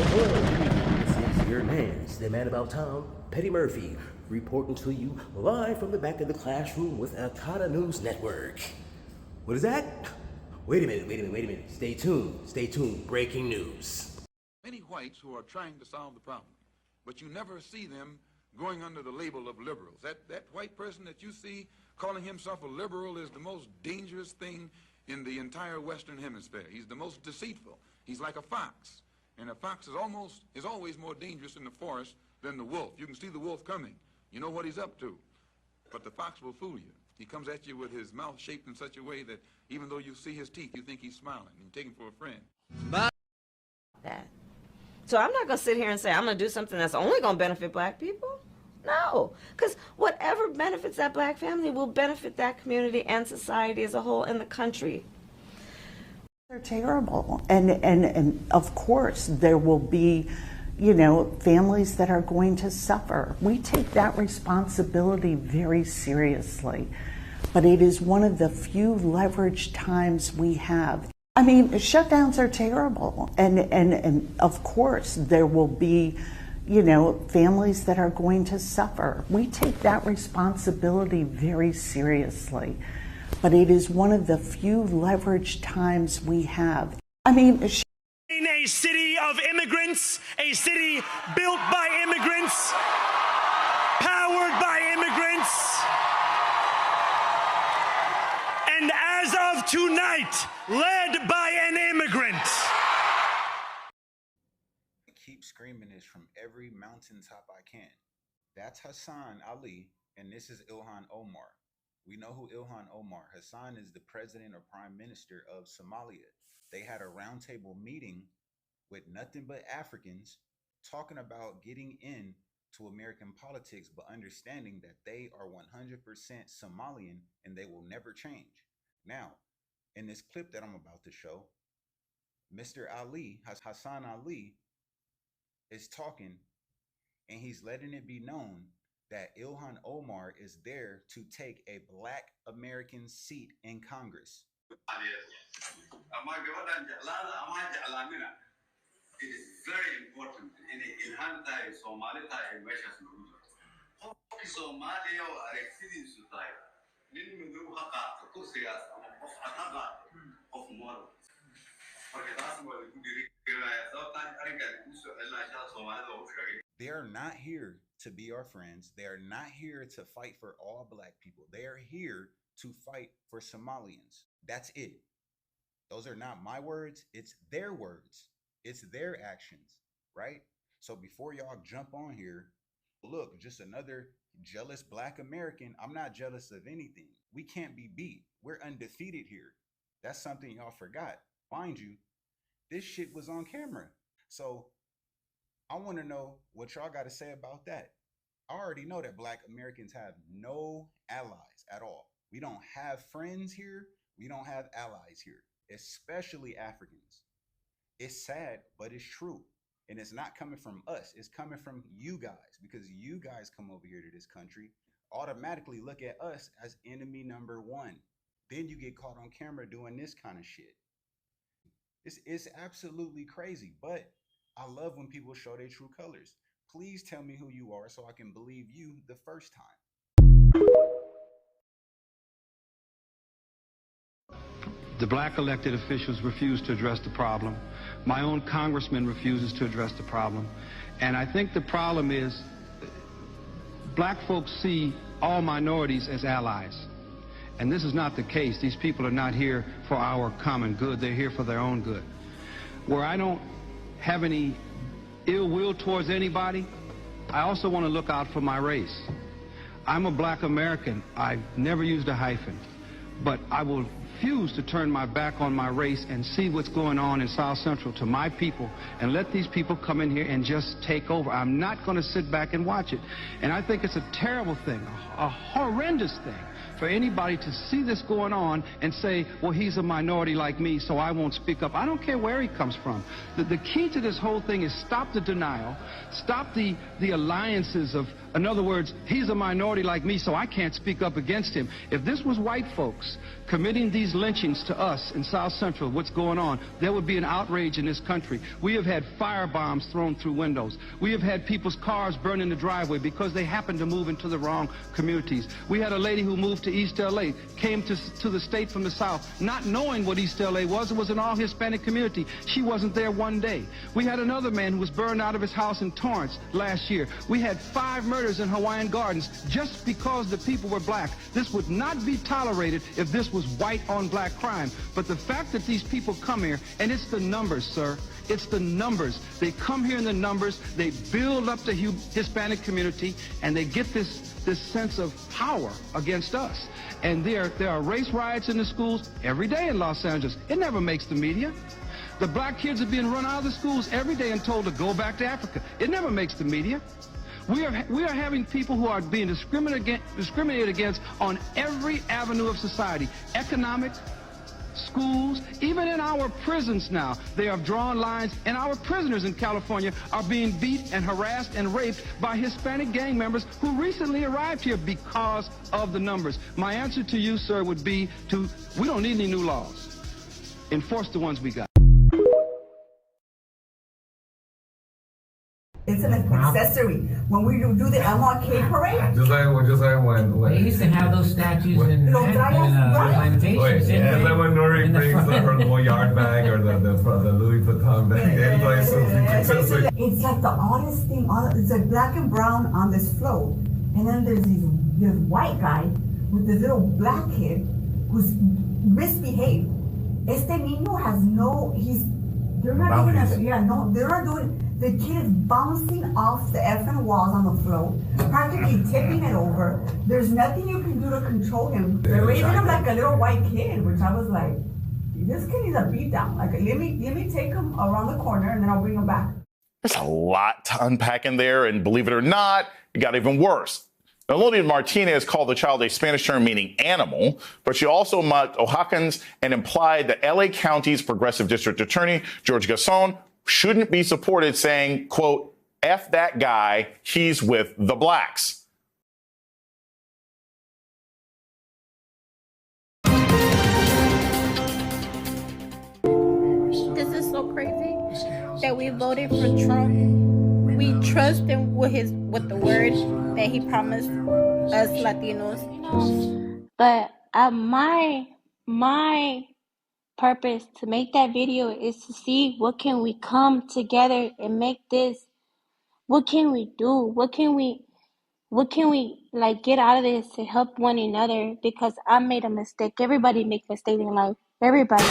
Hello, this is your the man about town, Petty Murphy, reporting to you live from the back of the classroom with Akata News Network. What is that? Wait a minute. Stay tuned. Breaking news. Many whites who are trying to solve the problem, but you never see them going under the label of liberals. That white person that you see calling himself a liberal is the most dangerous thing in the entire Western Hemisphere. He's the most deceitful. He's like a fox. And a fox is always more dangerous in the forest than the wolf. You can see the wolf coming. You know what he's up to. But the fox will fool you. He comes at you with his mouth shaped in such a way that even though you see his teeth, you think he's smiling. And you take him for a friend. That. So I'm not going to sit here and say I'm going to do something that's only going to benefit black people. No, because whatever benefits that black family will benefit that community and society as a whole and the country. They're terrible. And of course there will be, families that are going to suffer. We take that responsibility very seriously. But it is one of the few leveraged times we have. I mean, shutdowns are terrible. And of course there will be, families that are going to suffer. We take that responsibility very seriously. But it is one of the few leveraged times we have. I mean, in a city of immigrants, a city built by immigrants, powered by immigrants, and as of tonight, led by an immigrant. I keep screaming this from every mountaintop I can. That's Hassan Ali, and this is Ilhan Omar. We know who Ilhan Omar. Hassan is the president or prime minister of Somalia. They had a roundtable meeting with nothing but Africans talking about getting into American politics, but understanding that they are 100% Somalian and they will never change. Now, in this clip that I'm about to show, Mr. Ali, Hassan Ali, is talking and he's letting it be known that Ilhan Omar is there to take a black American seat in Congress. It is very important in Ilhan tayo Somali tayo meeshaas lagu jiro qofkii Soomaaliya oo aragtidiisu tahay nin madow ha qaato kursigaas ama qof cad ha qaato qof moral marka taas waa lagu dhiirigelinayaa sababtaan arrinkan ku soo celinaya Soomaalida oo u sheegay. They are not here to be our friends. They are not here to fight for all black people. They are here to fight for Somalians. That's it. Those are not my words. It's their words. It's their actions, right? So before y'all jump on here, look, just another jealous black American. I'm not jealous of anything. We can't be beat. We're undefeated here. That's something y'all forgot. Mind you, this shit was on camera. So I want to know what y'all got to say about that. I already know that black Americans have no allies at all. We don't have friends here. We don't have allies here, especially Africans. It's sad, but it's true. And it's not coming from us. It's coming from you guys, because you guys come over here to this country, automatically look at us as enemy number one. Then you get caught on camera doing this kind of shit. It's absolutely crazy, but I love when people show their true colors. Please tell me who you are so I can believe you the first time. The black elected officials refuse to address the problem. My own congressman refuses to address the problem. And I think the problem is black folks see all minorities as allies. And this is not the case. These people are not here for our common good. They're here for their own good. Where I don't have any ill will towards anybody, I also want to look out for my race. I'm a black American. I've never used a hyphen. But I will refuse to turn my back on my race and see what's going on in South Central to my people and let these people come in here and just take over. I'm not going to sit back and watch it. And I think it's a terrible thing, a horrendous thing for anybody to see this going on and say, well, he's a minority like me, so I won't speak up. I don't care where he comes from. The key to this whole thing is stop the denial, stop the alliances of, in other words, he's a minority like me, so I can't speak up against him. If this was white folks committing these lynchings to us in South Central, what's going on, there would be an outrage in this country. We have had firebombs thrown through windows. We have had people's cars burned in the driveway because they happened to move into the wrong communities. We had a lady who moved to East LA, came to the state from the South, not knowing what East LA was. It was an all-Hispanic community. She wasn't there one day. We had another man who was burned out of his house in Torrance last year. We had 5 murders in Hawaiian Gardens just because the people were black. This would not be tolerated if this was white on black crime. But the fact that these people come here, and it's the numbers, sir. It's the numbers. They come here in the numbers, they build up the Hispanic community, and they get this sense of power against us. And there are race riots in the schools every day in Los Angeles. It never makes the media. The black kids are being run out of the schools every day and told to go back to Africa. It never makes the media. We are having people who are being discriminated against on every avenue of society. Economic, schools, even in our prisons now. They have drawn lines, and our prisoners in California are being beat and harassed and raped by Hispanic gang members who recently arrived here because of the numbers. My answer to you, sir, would be we don't need any new laws. Enforce the ones we got. It's an accessory. When we do the MLK parade, just like when they used to have those statues in plantations. Yeah, and then when Nori brings her little yard bag or the Louis Vuitton bag, it's like the oddest thing. It's like black and brown on this float, and then there's this white guy with this little black kid who's misbehaved. Este niño has they're not even they're not doing. The kid is bouncing off the effing walls on the float, practically tipping it over. There's nothing you can do to control him. They're raising him like a little white kid, which I was like, this kid needs a beat down. Like, let me take him around the corner and then I'll bring him back. There's a lot to unpack in there, and believe it or not, it got even worse. Melody Martinez called the child a Spanish term meaning animal, but she also mocked Oaxacans and implied that LA County's progressive district attorney, George Gasson, shouldn't be supported, saying, quote, F that guy, he's with the blacks. This is so crazy that we voted for Trump. We trust him with the word that he promised us Latinos. But my purpose to make that video is to see what can we come together and make this. What can we do? What can we like get out of this to help one another? Because I made a mistake. Everybody makes mistakes in life. Everybody.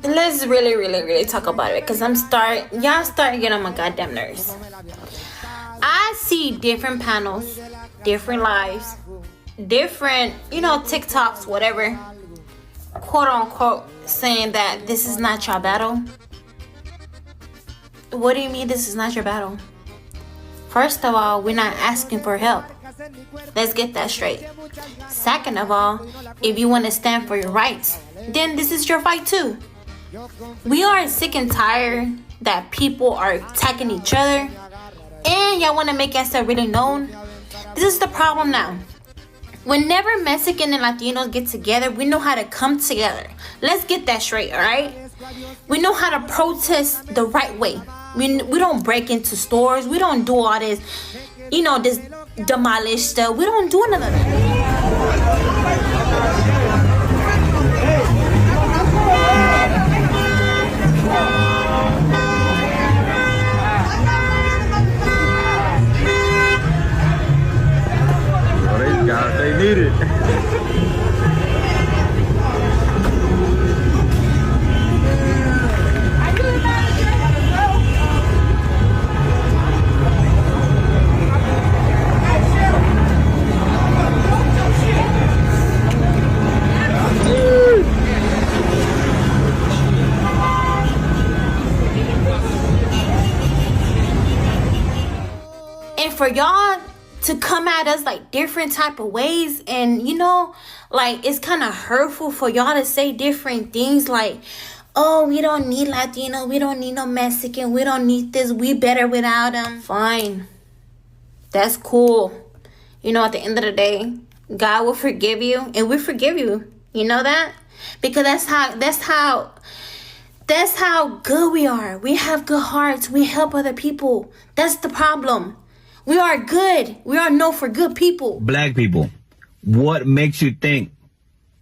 Let's really talk about it, because y'all starting to get on my goddamn nerves. I see different panels, different lives, different, TikToks, whatever, quote unquote, saying that this is not your battle. What do you mean this is not your battle? First of all, we're not asking for help. Let's get that straight. Second of all, if you want to stand for your rights, then this is your fight too. We are sick and tired that people are attacking each other, and y'all want to make yourself really known. This is the problem now. Whenever Mexican and Latinos get together, we know how to come together. Let's get that straight, all right? We know how to protest the right way. We don't break into stores. We don't do all this, this demolish stuff. We don't do none of that. They need it. And for y'all to come at us like different type of ways. And you know, like, it's kind of hurtful for y'all to say different things like, oh, we don't need Latino, we don't need no Mexican, we don't need this, we better without them. Fine, that's cool. You know, at the end of the day, God will forgive you, and we forgive you. You know that? Because that's how good we are. We have good hearts. We help other people. That's the problem. We are good. We are known for good people. Black people, what makes you think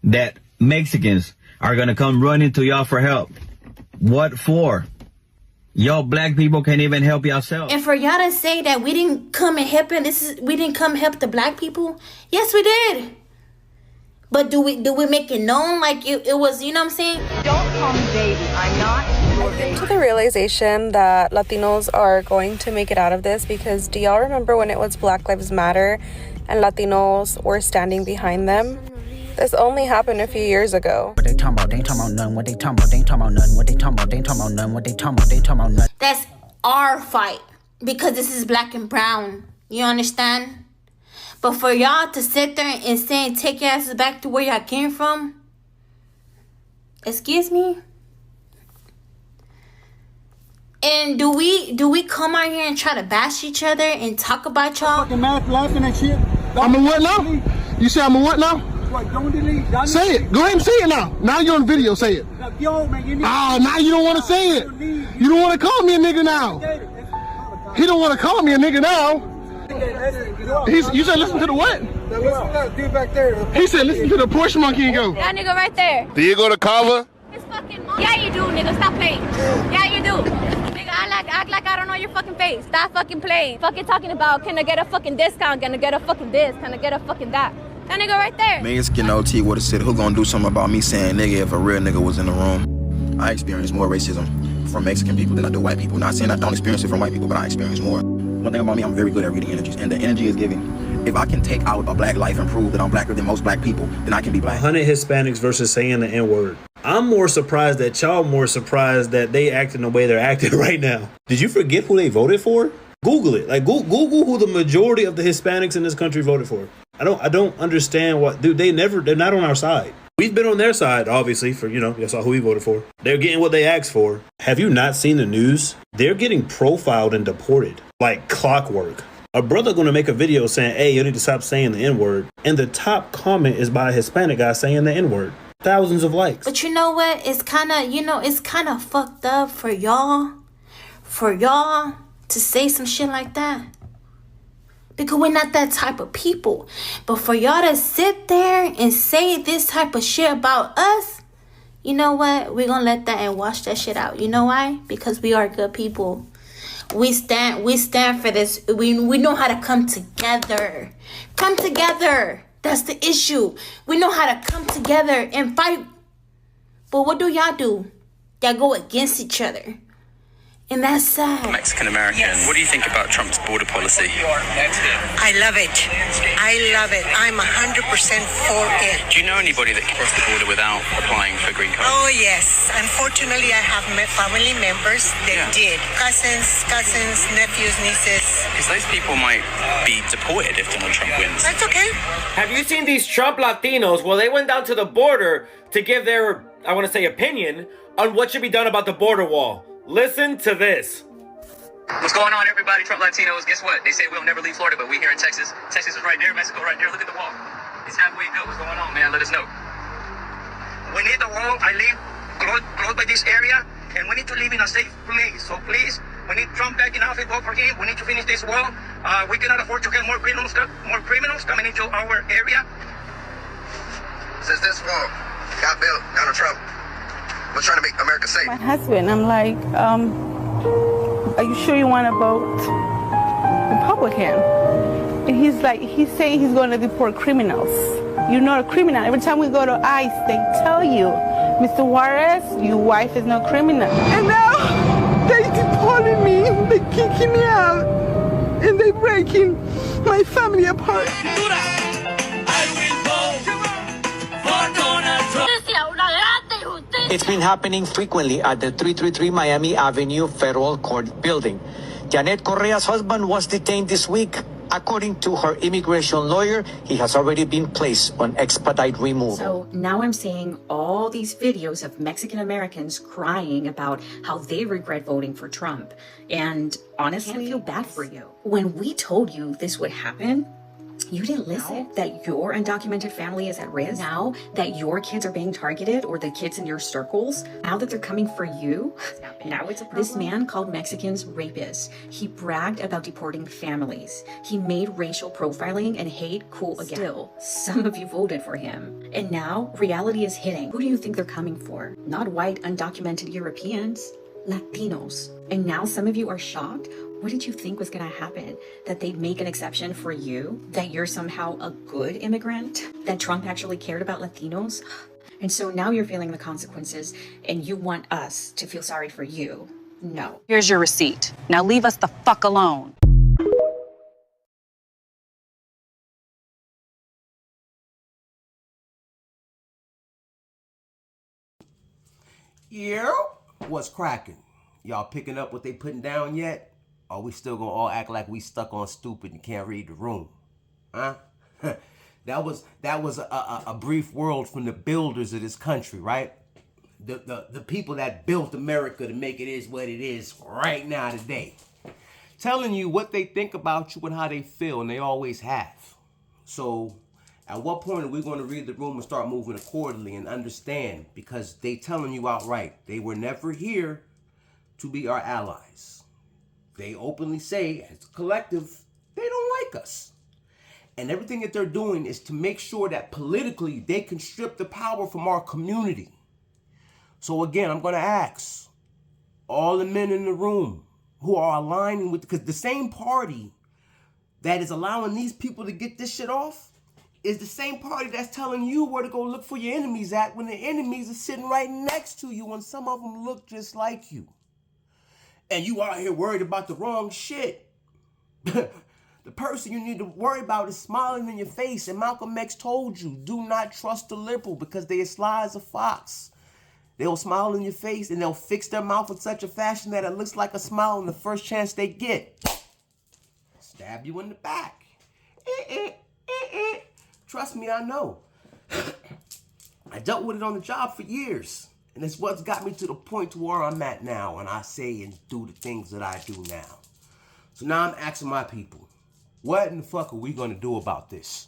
that Mexicans are gonna come running to y'all for help? What for? Y'all black people can't even help yourselves. And for y'all to say that we didn't come and help him, we didn't come help the black people. Yes, we did. But do we make it known like it was, you know what I'm saying? Don't call me baby. I'm not your baby. To the realization that Latinos are going to make it out of this, because do y'all remember when it was Black Lives Matter and Latinos were standing behind them? This only happened a few years ago. What they talking about? They ain't talking about none. What they talking about? They ain't talking about none. What they talking about? They ain't talking about none. What they talking about? They ain't talking about none. That's our fight, because this is black and brown. You understand? But for y'all to sit there and say, take your asses back to where y'all came from, excuse me? And do we come out here and try to bash each other and talk about y'all? Fucking mouth laughing and shit. I'm a what now? You say I'm a what now? Don't delete. Say it. Go ahead and say it now. Now you're on video. Say it. Yo, man, you need now you don't want to say it. You don't want to call me a nigga now. He don't want to call me a nigga now. You said listen to the what? Dude back there. He said listen to the Porsche monkey and go. That nigga right there. Do you go to Kava? Yeah, you do, nigga. Stop playing. Yeah, you do. Nigga, act like I don't know your fucking face. Stop fucking playing. Fucking talking about, can I get a fucking discount? Can I get a fucking this? Can I get a fucking that? That nigga right there. Mexican OT would have said, who gonna do something about me saying nigga if a real nigga was in the room? I experience more racism from Mexican people than I do white people. Not saying I don't experience it from white people, but I experience more. One thing about me, I'm very good at reading energies, and the energy is giving. If I can take out a black life and prove that I'm blacker than most black people, then I can be black. 100 Hispanics versus saying the N-word. I'm more surprised that y'all more surprised that they acting the way they're acting right now. Did you forget who they voted for? Google it. Like Google who the majority of the Hispanics in this country voted for. I don't understand what, dude, they're not on our side. We've been on their side, obviously, for, you saw who we voted for. They're getting what they asked for. Have you not seen the news? They're getting profiled and deported like clockwork. A brother gonna make a video saying, hey, you need to stop saying the N-word. And the top comment is by a Hispanic guy saying the N-word. Thousands of likes. But you know what? It's kind of fucked up for y'all to say some shit like that. Because we're not that type of people. But for y'all to sit there and say this type of shit about us, you know what? We're going to let that and wash that shit out. You know why? Because we are good people. We stand for this. We know how to come together. Come together. That's the issue. We know how to come together and fight. But what do? Y'all go against each other. And that's sad. Mexican American. Yes. What do you think about Trump's border policy? I love it. I love it. I'm 100% for it. Do you know anybody that crossed the border without applying for a green card? Oh, yes. Unfortunately, I have family members that did. Cousins, nephews, nieces. Because those people might be deported if Donald Trump wins. That's okay. Have you seen these Trump Latinos? Well, they went down to the border to give their, opinion on what should be done about the border wall. Listen to this. What's going on, everybody? Trump Latinos, guess what? They say we'll never leave Florida, but we here in Texas. Texas is right there, Mexico right there. Look at the wall. It's halfway built. What's going on, man? Let us know. We need the wall. I live close by this area, and we need to live in a safe place. So please, we need Trump back in office. Vote for him. We need to finish this wall. We cannot afford to get more criminals coming into our area. Since this wall got built, Donald Trump was trying to make America safe. My husband, I'm like, are you sure you want to vote Republican? And he's saying he's going to deport criminals. You're not a criminal. Every time we go to ICE, they tell you, Mr. Juarez, your wife is no criminal. And now they deported me, they kicking me out, and they breaking my family apart. It's been happening frequently at the 333 Miami Avenue Federal Court building. Janet Correa's husband was detained this week. According to her immigration lawyer, he has already been placed on expedite removal. So now I'm seeing all these videos of Mexican Americans crying about how they regret voting for Trump. And honestly, I feel bad for you. When we told you this would happen, you didn't listen. That your undocumented family is at risk. Now that your kids are being targeted, or the kids in your circles, now that they're coming for you, now it's a problem. This man called Mexicans rapists. He bragged about deporting families. He made racial profiling and hate cool again. Still, some of you voted for him. And now reality is hitting. Who do you think they're coming for? Not white, undocumented Europeans, Latinos. And now some of you are shocked. What did you think was going to happen? That they'd make an exception for you? That you're somehow a good immigrant? That Trump actually cared about Latinos? And so now you're feeling the consequences and you want us to feel sorry for you. No. Here's your receipt. Now leave us the fuck alone. Yeah, what's cracking? Y'all picking up what they putting down yet? Or we still gonna all act like we stuck on stupid and can't read the room? Huh? that was a brief world from the builders of this country, right? The people that built America to make it is what it is right now today. Telling you what they think about you and how they feel, and they always have. So at what point are we going to read the room and start moving accordingly and understand? Because they telling you outright, they were never here to be our allies. They openly say, as a collective, they don't like us. And everything that they're doing is to make sure that politically they can strip the power from our community. So again, I'm going to ask all the men in the room who are aligning with, because the same party that is allowing these people to get this shit off is the same party that's telling you where to go look for your enemies at when the enemies are sitting right next to you and some of them look just like you. And you out here worried about the wrong shit. The person you need to worry about is smiling in your face. And Malcolm X told you, do not trust the liberal because they are sly as a fox. They'll smile in your face and they'll fix their mouth in such a fashion that it looks like a smile on the first chance they get. Stab you in the back. Trust me, I know. I dealt with it on the job for years. And it's what's got me to the point to where I'm at now, and I say and do the things that I do now. So now I'm asking my people, what in the fuck are we gonna do about this?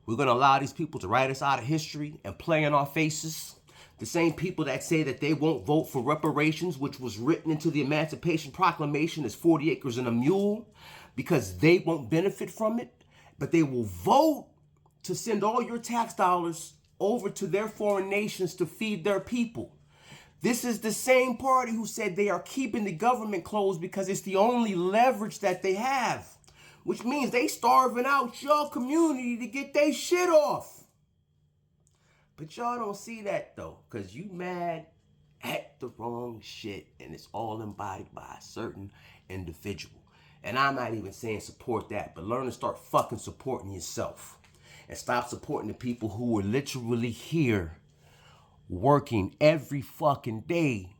We're gonna allow these people to write us out of history and play in our faces? The same people that say that they won't vote for reparations, which was written into the Emancipation Proclamation as 40 acres and a mule, because they won't benefit from it, but they will vote to send all your tax dollars over to their foreign nations to feed their people. This is the same party who said they are keeping the government closed because it's the only leverage that they have, which means they starving out your community to get their shit off. But y'all don't see that though, because you mad at the wrong shit, and it's all embodied by a certain individual. And I'm not even saying support that, but learn to start fucking supporting yourself. And stop supporting the people who are literally here working every fucking day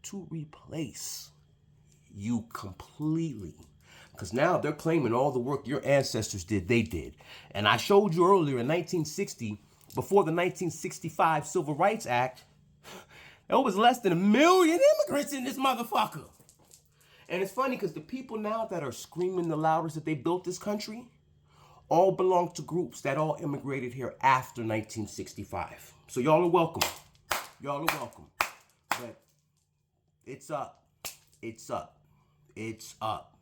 to replace you completely. Because now they're claiming all the work your ancestors did, they did. And I showed you earlier in 1960, before the 1965 Civil Rights Act, there was less than 1 million immigrants in this motherfucker. And it's funny because the people now that are screaming the loudest that they built this country all belong to groups that all immigrated here after 1965. So y'all are welcome. Y'all are welcome. But it's up. It's up. It's up.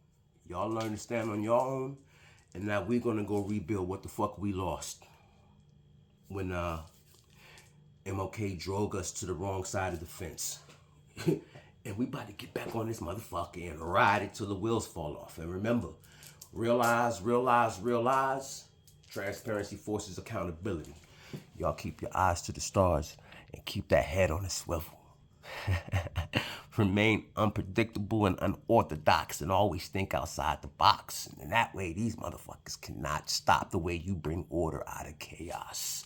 Y'all learn to stand on your own, and now we're gonna go rebuild what the fuck we lost when MLK drove us to the wrong side of the fence. And we about to get back on this motherfucker and ride it till the wheels fall off. And remember, realize, realize, realize, transparency forces accountability. Y'all keep your eyes to the stars and keep that head on a swivel. Remain unpredictable and unorthodox and always think outside the box. And in that way, these motherfuckers cannot stop the way you bring order out of chaos.